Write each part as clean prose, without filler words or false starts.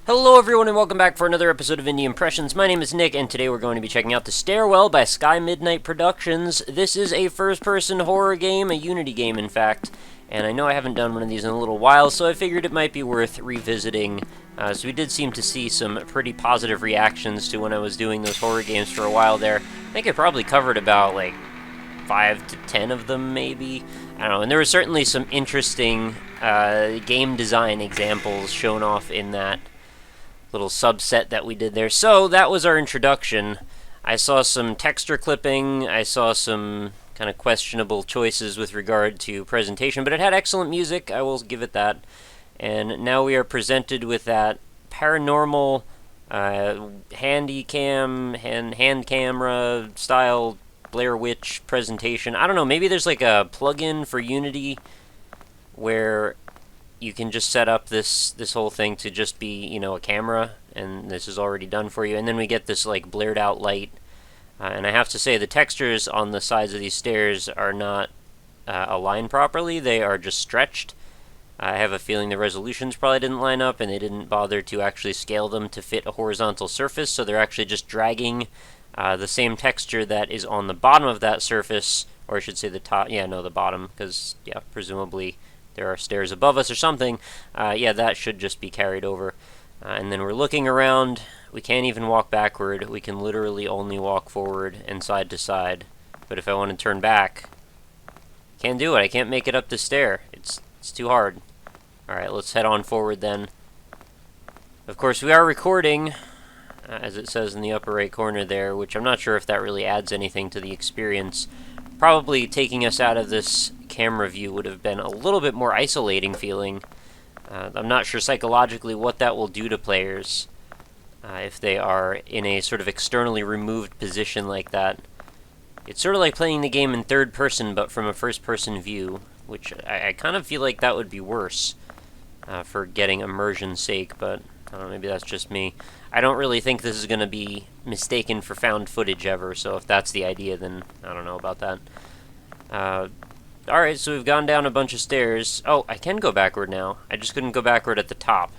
Hello everyone and welcome back for another episode of Indie Impressions. My name is Nick and today we're going to be checking out the Stairwell by Sky Midnight Productions. This is a first-person horror game, a Unity game in fact, and I know I haven't done one of these in a little while, so I figured it might be worth revisiting. So we did seem to see some pretty positive reactions to when I was doing those horror games for a while there. I think I probably covered about like 5 to 10 of them maybe. I don't know, and there were certainly some interesting game design examples shown off in that little subset that we did there. So that was our introduction. I saw some texture clipping, I saw some kind of questionable choices with regard to presentation, but it had excellent music, I will give it that. And now we are presented with that paranormal hand camera style Blair Witch presentation. I don't know, maybe there's like a plugin for Unity where you can just set up this whole thing to just be, you know, a camera, and this is already done for you. And then we get this like blared out light. And I have to say the textures on the sides of these stairs are not aligned properly. They are just stretched. I have a feeling the resolutions probably didn't line up, and they didn't bother to actually scale them to fit a horizontal surface, so they're actually just dragging the same texture that is on the bottom of that surface, or I should say the top, yeah, no, the bottom, because, yeah, presumably there are stairs above us or something. Yeah, that should just be carried over. And then we're looking around. We can't even walk backward. We can literally only walk forward and side to side. But if I want to turn back, can't do it. I can't make it up the stair. It's too hard. Alright, let's head on forward then. Of course, we are recording, as it says in the upper right corner there, which I'm not sure if that really adds anything to the experience. Probably taking us out of this camera view would have been a little bit more isolating feeling. I'm not sure psychologically what that will do to players if they are in a sort of externally removed position like that. It's sort of like playing the game in third person but from a first person view, which I kind of feel like that would be worse for getting immersion's sake, but I don't know, maybe that's just me. I don't really think this is going to be mistaken for found footage ever, so if that's the idea, then I don't know about that. Alright, so we've gone down a bunch of stairs. Oh, I can go backward now. I just couldn't go backward at the top.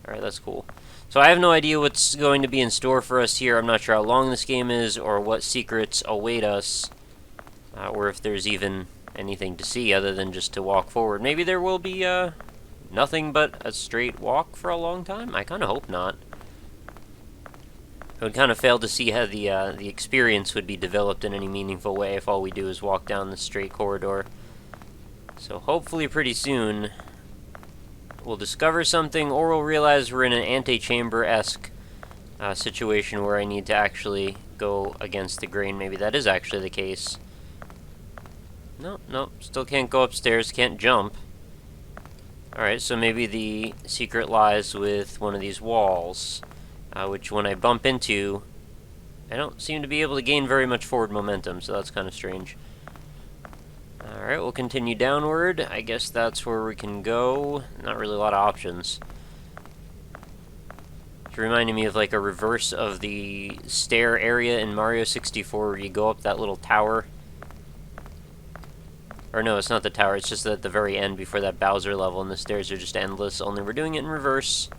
Alright, that's cool. So I have no idea what's going to be in store for us here. I'm not sure how long this game is, or what secrets await us, or if there's even anything to see other than just to walk forward. Maybe there will be nothing but a straight walk for a long time? I kind of hope not. I would kind of fail to see how the experience would be developed in any meaningful way if all we do is walk down the straight corridor. So hopefully pretty soon we'll discover something, or we'll realize we're in an antechamber-esque situation where I need to actually go against the grain. Maybe that is actually the case. No, still can't go upstairs, can't jump. Alright, so maybe the secret lies with one of these walls. Which when I bump into, I don't seem to be able to gain very much forward momentum, so that's kind of strange. Alright, we'll continue downward. I guess that's where we can go. Not really a lot of options. It's reminding me of like a reverse of the stair area in Mario 64 where you go up that little tower. Or no, it's not the tower, it's just at the very end before that Bowser level, and the stairs are just endless, only we're doing it in reverse.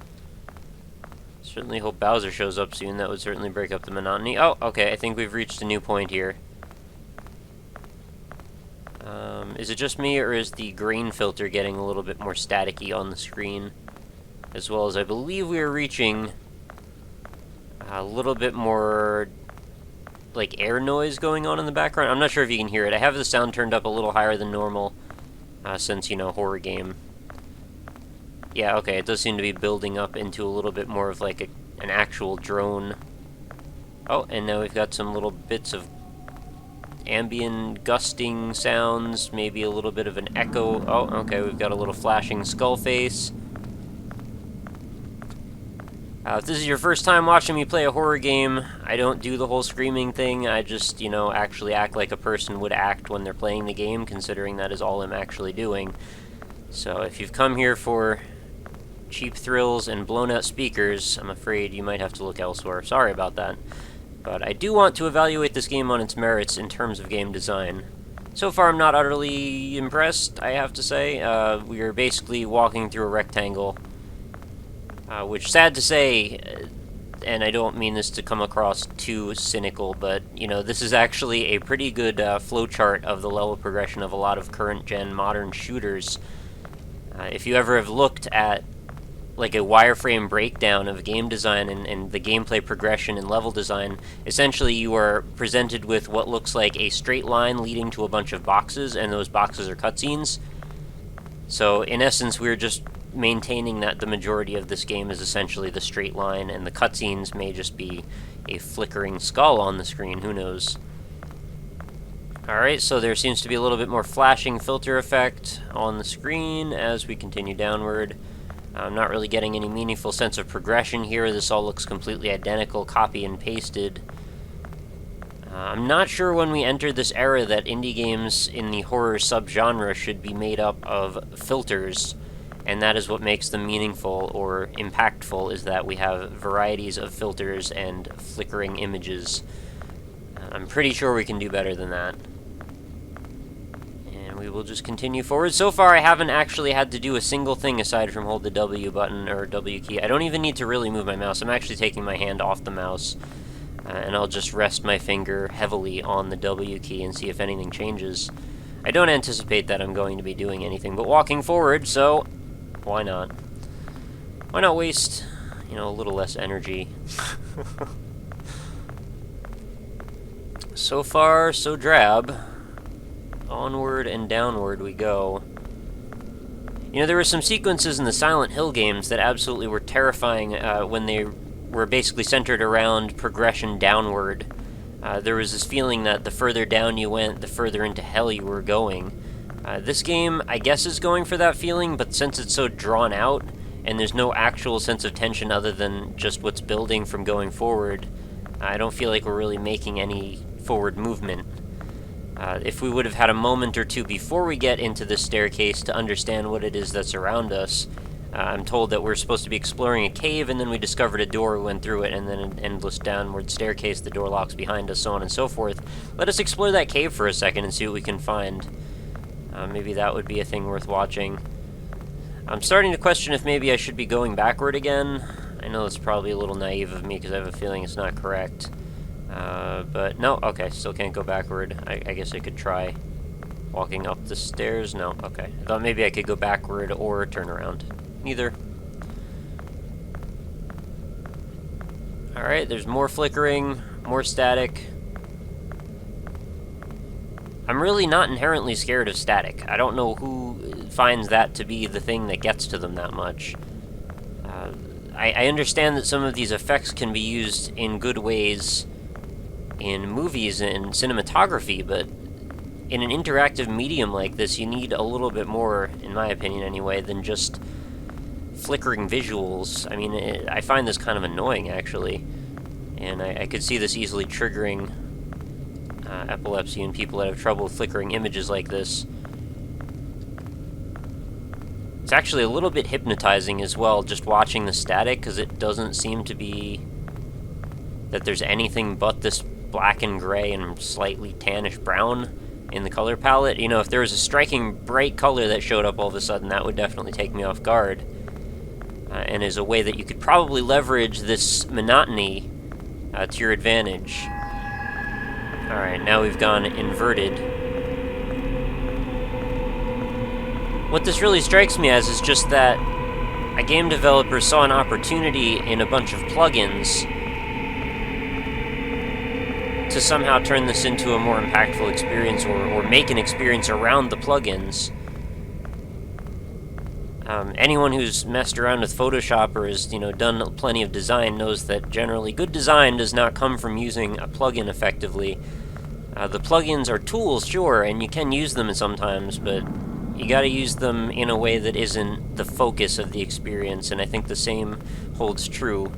Certainly hope Bowser shows up soon. That would certainly break up the monotony. Oh, okay, I think we've reached a new point here. Is it just me, or is the grain filter getting a little bit more staticky on the screen? As well as I believe we are reaching a little bit more like air noise going on in the background. I'm not sure if you can hear it. I have the sound turned up a little higher than normal since, you know, horror game. Yeah, okay, it does seem to be building up into a little bit more of like an actual drone. Oh, and now we've got some little bits of ambient gusting sounds, maybe a little bit of an echo. Oh, okay, we've got a little flashing skull face. If this is your first time watching me play a horror game, I don't do the whole screaming thing. I just, you know, actually act like a person would act when they're playing the game, considering that is all I'm actually doing. So if you've come here for cheap thrills and blown-out speakers, I'm afraid you might have to look elsewhere. Sorry about that. But I do want to evaluate this game on its merits in terms of game design. So far, I'm not utterly impressed, I have to say. We are basically walking through a rectangle, which, sad to say, and I don't mean this to come across too cynical, but, you know, this is actually a pretty good flowchart of the level progression of a lot of current-gen modern shooters. If you ever have looked at like a wireframe breakdown of game design and the gameplay progression and level design, essentially you are presented with what looks like a straight line leading to a bunch of boxes, and those boxes are cutscenes. So in essence, we're just maintaining that the majority of this game is essentially the straight line, and the cutscenes may just be a flickering skull on the screen, who knows. Alright, so there seems to be a little bit more flashing filter effect on the screen as we continue downward. I'm not really getting any meaningful sense of progression here. This all looks completely identical, copy and pasted. I'm not sure when we entered this era that indie games in the horror subgenre should be made up of filters, and that is what makes them meaningful or impactful, is that we have varieties of filters and flickering images. I'm pretty sure we can do better than that. We will just continue forward. So far, I haven't actually had to do a single thing aside from hold the W button, or W key. I don't even need to really move my mouse. I'm actually taking my hand off the mouse, and I'll just rest my finger heavily on the W key and see if anything changes. I don't anticipate that I'm going to be doing anything but walking forward, so why not? Why not waste, you know, a little less energy? So far, so drab. Onward and downward we go. You know, there were some sequences in the Silent Hill games that absolutely were terrifying when they were basically centered around progression downward. There was this feeling that the further down you went, the further into hell you were going. This game, I guess, is going for that feeling, but since it's so drawn out, and there's no actual sense of tension other than just what's building from going forward, I don't feel like we're really making any forward movement. If we would have had a moment or two before we get into this staircase to understand what it is that's around us, I'm told that we're supposed to be exploring a cave, and then we discovered a door, we went through it, and then an endless downward staircase, the door locks behind us, so on and so forth. Let us explore that cave for a second and see what we can find. Maybe that would be a thing worth watching. I'm starting to question if maybe I should be going backward again. I know it's probably a little naive of me because I have a feeling it's not correct. But no, okay, still can't go backward. I guess I could try walking up the stairs. No, okay. I thought maybe I could go backward or turn around. Neither. Alright, there's more flickering, more static. I'm really not inherently scared of static. I don't know who finds that to be the thing that gets to them that much. I understand that some of these effects can be used in good ways in movies and cinematography, but in an interactive medium like this, you need a little bit more, in my opinion anyway, than just flickering visuals. I mean, I find this kind of annoying, actually, and I could see this easily triggering epilepsy in people that have trouble with flickering images like this. It's actually a little bit hypnotizing as well, just watching the static, because it doesn't seem to be that there's anything but this black and gray and slightly tannish brown in the color palette. You know, if there was a striking bright color that showed up all of a sudden, that would definitely take me off guard. And is a way that you could probably leverage this monotony to your advantage. Alright, now we've gone inverted. What this really strikes me as is just that a game developer saw an opportunity in a bunch of plugins to somehow turn this into a more impactful experience, or make an experience around the plugins. Anyone who's messed around with Photoshop or has, you know, done plenty of design knows that generally good design does not come from using a plugin effectively. The plugins are tools, sure, and you can use them sometimes, but you gotta use them in a way that isn't the focus of the experience, and I think the same holds true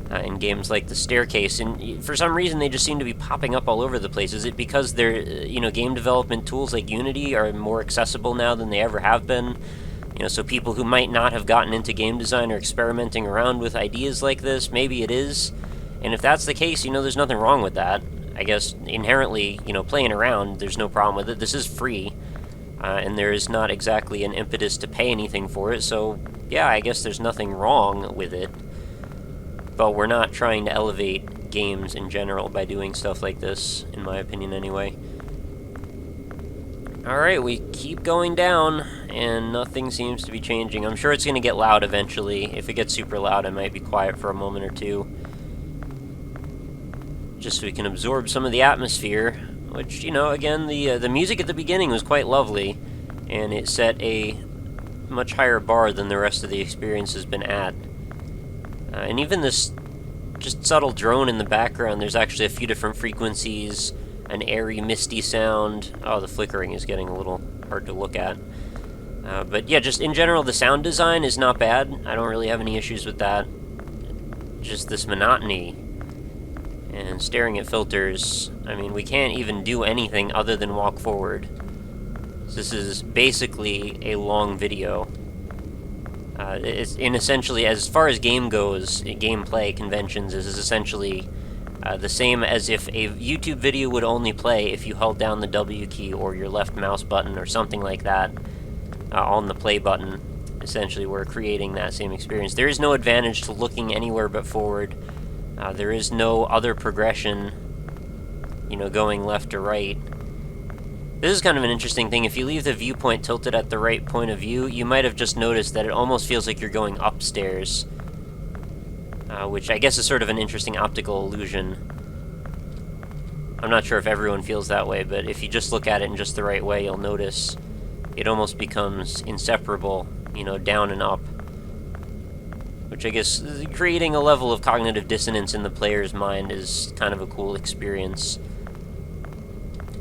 in games like The Staircase. And for some reason, they just seem to be popping up all over the place. Is it because they're, you know, game development tools like Unity are more accessible now than they ever have been? You know, so people who might not have gotten into game design are experimenting around with ideas like this. Maybe it is. And if that's the case, you know, there's nothing wrong with that. I guess inherently, you know, playing around, there's no problem with it. This is free. and there is not exactly an impetus to pay anything for it, so yeah, I guess there's nothing wrong with it. But we're not trying to elevate games in general by doing stuff like this, in my opinion anyway. Alright, we keep going down, and nothing seems to be changing. I'm sure it's going to get loud eventually. If it gets super loud, I might be quiet for a moment or two. Just so we can absorb some of the atmosphere, which, you know, again, the music at the beginning was quite lovely, and it set a much higher bar than the rest of the experience has been at. And even this just subtle drone in the background, there's actually a few different frequencies, an airy, misty sound. Oh, the flickering is getting a little hard to look at. But yeah, just in general, the sound design is not bad. I don't really have any issues with that. Just this monotony and staring at filters. I mean, we can't even do anything other than walk forward. So this is basically a long video. It's essentially, as far as game goes, gameplay conventions is essentially the same as if a YouTube video would only play if you held down the W key or your left mouse button or something like that on the play button. Essentially, we're creating that same experience. There is no advantage to looking anywhere but forward. There is no other progression, you know, going left or right. This is kind of an interesting thing. If you leave the viewpoint tilted at the right point of view, you might have just noticed that it almost feels like you're going upstairs, which I guess is sort of an interesting optical illusion. I'm not sure if everyone feels that way, but if you just look at it in just the right way, you'll notice it almost becomes inseparable, you know, down and up. Which I guess creating a level of cognitive dissonance in the player's mind is kind of a cool experience.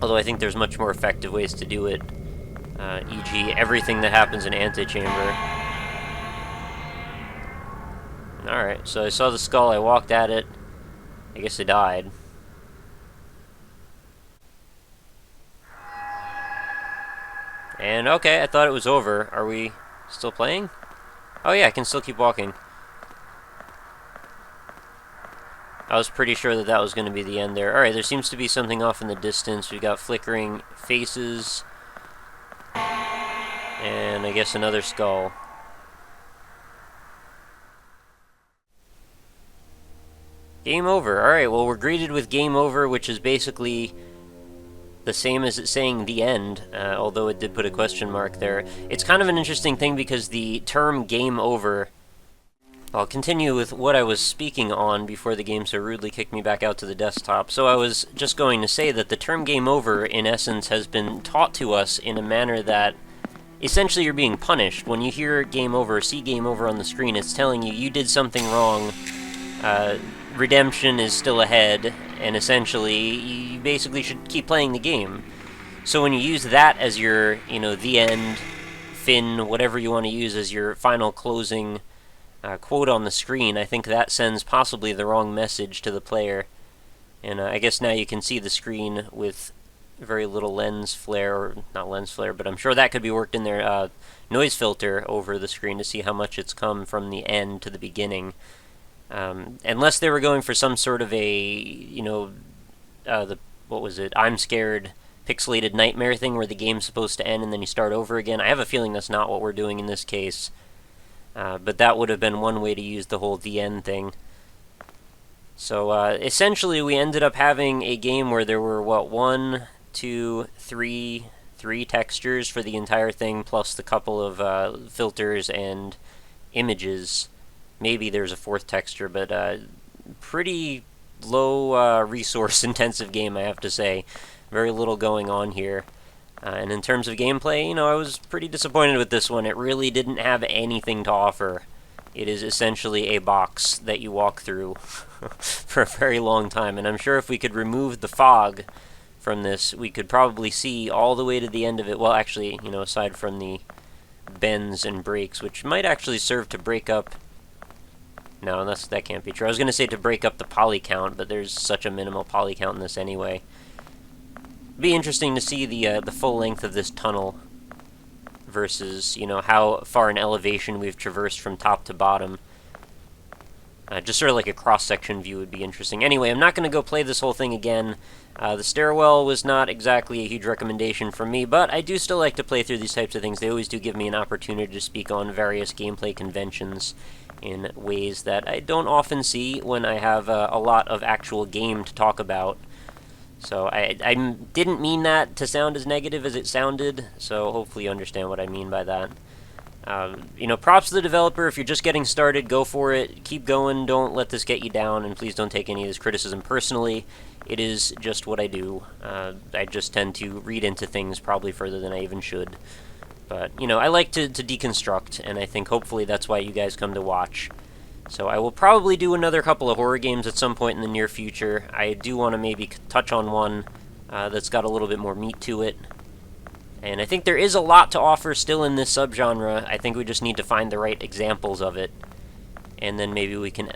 Although I think there's much more effective ways to do it, e.g. everything that happens in Antechamber. Alright, so I saw the skull, I walked at it, I guess I died. And okay, I thought it was over. Are we still playing? Oh yeah, I can still keep walking. I was pretty sure that that was going to be the end there. Alright, there seems to be something off in the distance. We got flickering faces. And I guess another skull. Game over. Alright, well, we're greeted with game over, which is basically the same as it saying the end, although it did put a question mark there. It's kind of an interesting thing because the term game over... I'll continue with what I was speaking on before the game so rudely kicked me back out to the desktop. So I was just going to say that the term game over, in essence, has been taught to us in a manner that essentially you're being punished. When you hear game over, see game over on the screen, it's telling you you did something wrong, redemption is still ahead, and essentially you basically should keep playing the game. So when you use that as your, you know, the end, fin, whatever you want to use as your final closing quote on the screen, I think that sends possibly the wrong message to the player. And I guess now you can see the screen with very little lens flare, or not lens flare, but I'm sure that could be worked in there, noise filter over the screen to see how much it's come from the end to the beginning. Unless they were going for some sort of a, you know, what was it, I'm Scared pixelated nightmare thing where the game's supposed to end and then you start over again. I have a feeling that's not what we're doing in this case. But that would have been one way to use the whole the end thing. So essentially we ended up having a game where there were, what, 1, 2, 3 textures for the entire thing, plus the couple of filters and images. Maybe there's a 4th texture, but pretty low resource intensive game, I have to say. Very little going on here. And in terms of gameplay, you know, I was pretty disappointed with this one. It really didn't have anything to offer. It is essentially a box that you walk through for a very long time. And I'm sure if we could remove the fog from this, we could probably see all the way to the end of it. Well, actually, you know, aside from the bends and breaks, which might actually serve to break up... No, that can't be true. I was going to say to break up the poly count, but there's such a minimal poly count in this anyway. Be interesting to see the full length of this tunnel versus, you know, how far in elevation we've traversed from top to bottom. Just sort of like a cross-section view would be interesting. Anyway, I'm not going to go play this whole thing again. The Stairwell was not exactly a huge recommendation from me, but I do still like to play through these types of things. They always do give me an opportunity to speak on various gameplay conventions in ways that I don't often see when I have a lot of actual game to talk about. So I didn't mean that to sound as negative as it sounded, so hopefully you understand what I mean by that. Props to the developer. If you're just getting started, go for it. Keep going. Don't let this get you down, and please don't take any of this criticism personally. It is just what I do. I just tend to read into things probably further than I even should. But, I like to deconstruct, and I think hopefully that's why you guys come to watch. So I will probably do another couple of horror games at some point in the near future. I do want to maybe touch on one that's got a little bit more meat to it. And I think there is a lot to offer still in this subgenre. I think we just need to find the right examples of it. And then maybe we can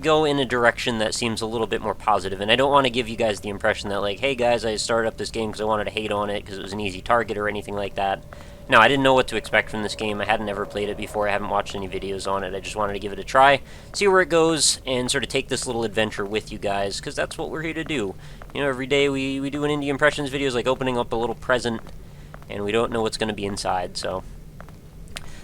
go in a direction that seems a little bit more positive. And I don't want to give you guys the impression that, like, hey guys, I started up this game because I wanted to hate on it because it was an easy target or anything like that. No, I didn't know what to expect from this game. I hadn't ever played it before. I haven't watched any videos on it. I just wanted to give it a try, see where it goes, and sort of take this little adventure with you guys, because that's what we're here to do. Every day we do an Indie Impressions videos, like opening up a little present, and we don't know what's going to be inside, so...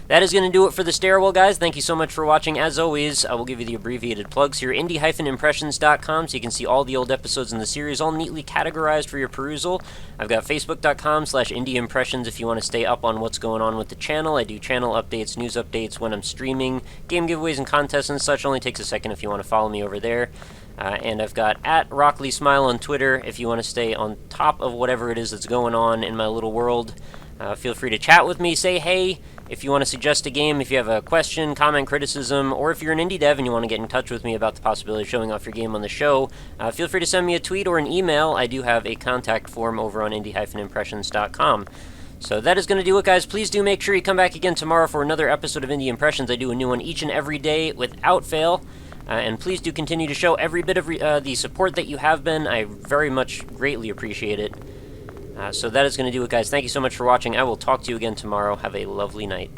That is going to do it for the Stairwell, guys. Thank you so much for watching. As always, I will give you the abbreviated plugs here, indie-impressions.com, so you can see all the old episodes in the series, all neatly categorized for your perusal. I've got facebook.com/indieimpressions if you want to stay up on what's going on with the channel. I do channel updates, news updates when I'm streaming, game giveaways and contests and such. Only takes a second if you want to follow me over there. And I've got @RockLeeSmile on Twitter if you want to stay on top of whatever it is that's going on in my little world. Feel free to chat with me, say hey. If you want to suggest a game, if you have a question, comment, criticism, or if you're an indie dev and you want to get in touch with me about the possibility of showing off your game on the show, feel free to send me a tweet or an email. I do have a contact form over on indie-impressions.com. So that is going to do it, guys. Please do make sure you come back again tomorrow for another episode of Indie Impressions. I do a new one each and every day without fail. And please do continue to show every bit of the support that you have been. I very much greatly appreciate it. So that is going to do it, guys. Thank you so much for watching. I will talk to you again tomorrow. Have a lovely night.